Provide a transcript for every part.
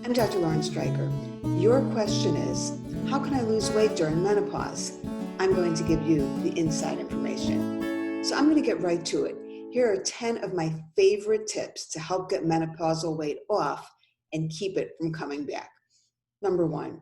I'm Dr. Streicher. Your question is, how can I lose weight during menopause? I'm going to give you the inside information. So I'm going to get right to it. Here are 10 of my favorite tips to help get menopausal weight off and keep it from coming back. Number 1,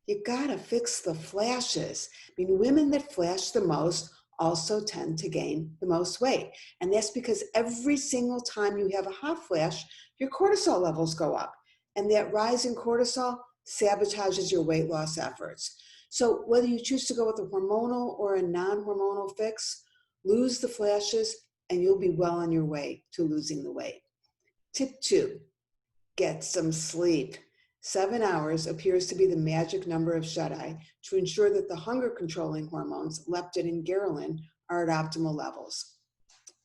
you gotta fix the flashes. Women that flash the most also tend to gain the most weight. And that's because every single time you have a hot flash, your cortisol levels go up. And that rise in cortisol sabotages your weight loss efforts. So whether you choose to go with a hormonal or a non-hormonal fix, lose the flashes and you'll be well on your way to losing the weight. Tip 2, get some sleep. 7 hours appears to be the magic number of shut-eye to ensure that the hunger-controlling hormones, leptin and ghrelin, are at optimal levels.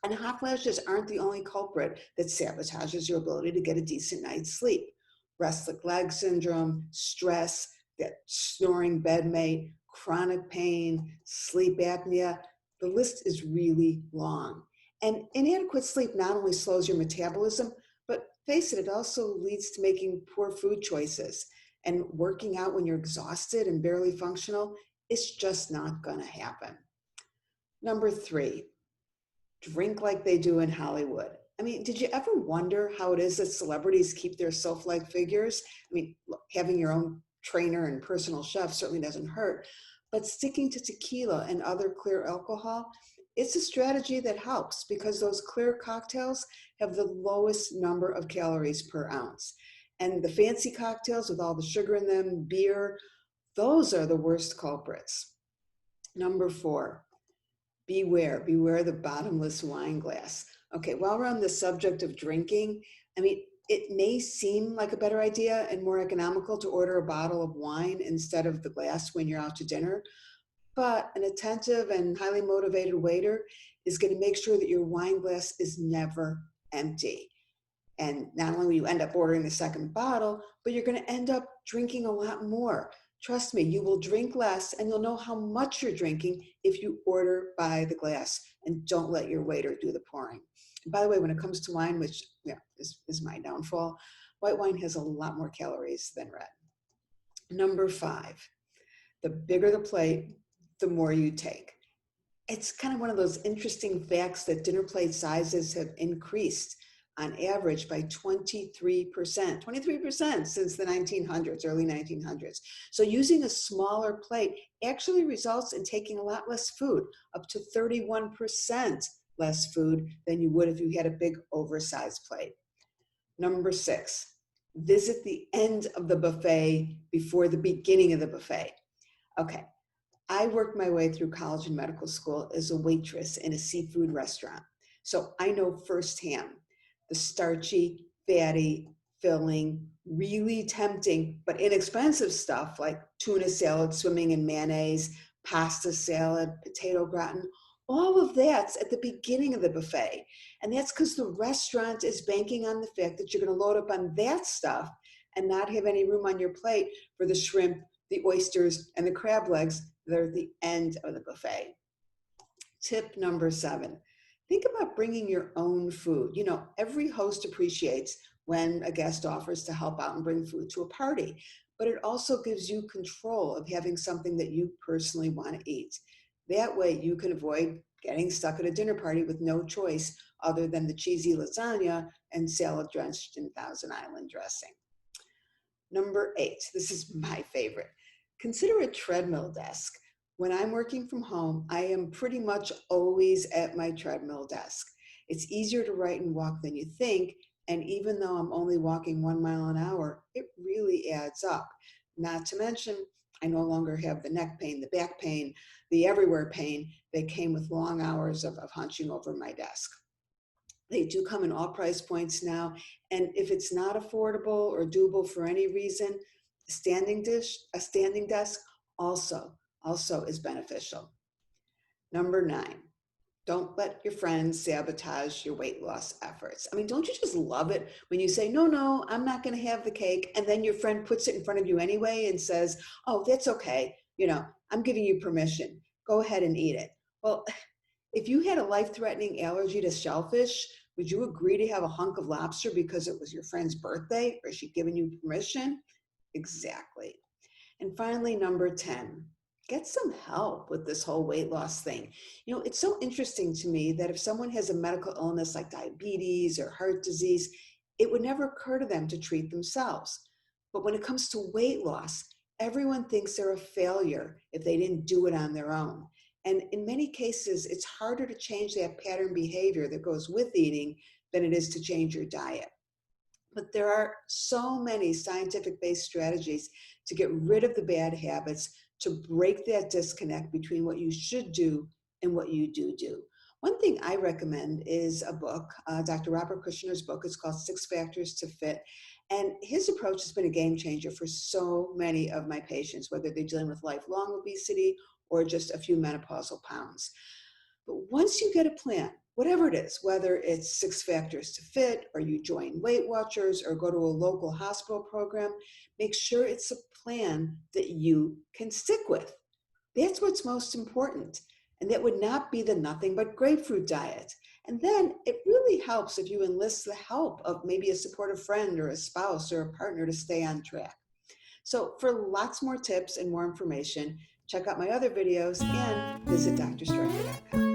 And hot flashes aren't the only culprit that sabotages your ability to get a decent night's sleep. Restless leg syndrome, stress, that snoring bedmate, chronic pain, sleep apnea, the list is really long. And inadequate sleep not only slows your metabolism, but face it also leads to making poor food choices. And working out when you're exhausted and barely functional, it's just not gonna happen. Number 3, drink like they do in Hollywood. Did you ever wonder how it is that celebrities keep their self-like figures? Having your own trainer and personal chef certainly doesn't hurt, but sticking to tequila and other clear alcohol, it's a strategy that helps because those clear cocktails have the lowest number of calories per ounce. And the fancy cocktails with all the sugar in them, beer, those are the worst culprits. Number 4, beware the bottomless wine glass. Okay, while we're on the subject of drinking, it may seem like a better idea and more economical to order a bottle of wine instead of the glass when you're out to dinner, but an attentive and highly motivated waiter is going to make sure that your wine glass is never empty. And not only will you end up ordering the second bottle, but you're going to end up drinking a lot more. Trust me, you will drink less and you'll know how much you're drinking if you order by the glass and don't let your waiter do the pouring. And by the way, when it comes to wine, which is my downfall, white wine has a lot more calories than red. Number 5, the bigger the plate, the more you take. It's kind of one of those interesting facts that dinner plate sizes have increased on average by 23% since the 1900s, early 1900s. So using a smaller plate actually results in taking a lot less food, up to 31% less food than you would if you had a big oversized plate. Number 6, visit the end of the buffet before the beginning of the buffet. Okay, I worked my way through college and medical school as a waitress in a seafood restaurant. So I know firsthand the starchy, fatty, filling, really tempting, but inexpensive stuff like tuna salad swimming in mayonnaise, pasta salad, potato gratin, all of that's at the beginning of the buffet. And that's because the restaurant is banking on the fact that you're going to load up on that stuff and not have any room on your plate for the shrimp, the oysters, and the crab legs that are at the end of the buffet. Tip number 7, think about bringing your own food. Every host appreciates when a guest offers to help out and bring food to a party, but it also gives you control of having something that you personally want to eat. That way you can avoid getting stuck at a dinner party with no choice other than the cheesy lasagna and salad drenched in Thousand Island dressing. Number 8, this is my favorite. Consider a treadmill desk. When I'm working from home, I am pretty much always at my treadmill desk. It's easier to write and walk than you think, and even though I'm only walking 1 mile an hour, it really adds up. Not to mention, I no longer have the neck pain, the back pain, the everywhere pain that came with long hours of hunching over my desk. They do come in all price points now, and if it's not affordable or doable for any reason, a standing desk also is beneficial. Number 9, don't let your friends sabotage your weight loss efforts. Don't you just love it when you say, no, I'm not going to have the cake, and then your friend puts it in front of you anyway and says, oh, that's okay, I'm giving you permission, go ahead and eat it. Well, if you had a life-threatening allergy to shellfish, Would you agree to have a hunk of lobster because it was your friend's birthday, or is she giving you permission? Exactly. And finally, number 10, get some help with this whole weight loss thing. It's so interesting to me that if someone has a medical illness like diabetes or heart disease, it would never occur to them to treat themselves. But when it comes to weight loss, everyone thinks they're a failure if they didn't do it on their own. And in many cases, it's harder to change that pattern behavior that goes with eating than it is to change your diet. But there are so many scientific-based strategies to get rid of the bad habits, to break that disconnect between what you should do and what you do. One thing I recommend is a book, Dr. Robert Kushner's book. It's called 6 Factors to Fit. And his approach has been a game changer for so many of my patients, whether they're dealing with lifelong obesity or just a few menopausal pounds. But once you get a plan, whatever it is, whether it's 6 Factors to Fit, or you join Weight Watchers, or go to a local hospital program, make sure it's a plan that you can stick with. That's what's most important. And that would not be the nothing but grapefruit diet. And then it really helps if you enlist the help of maybe a supportive friend or a spouse or a partner to stay on track. So for lots more tips and more information, check out my other videos and visit drstreicher.com.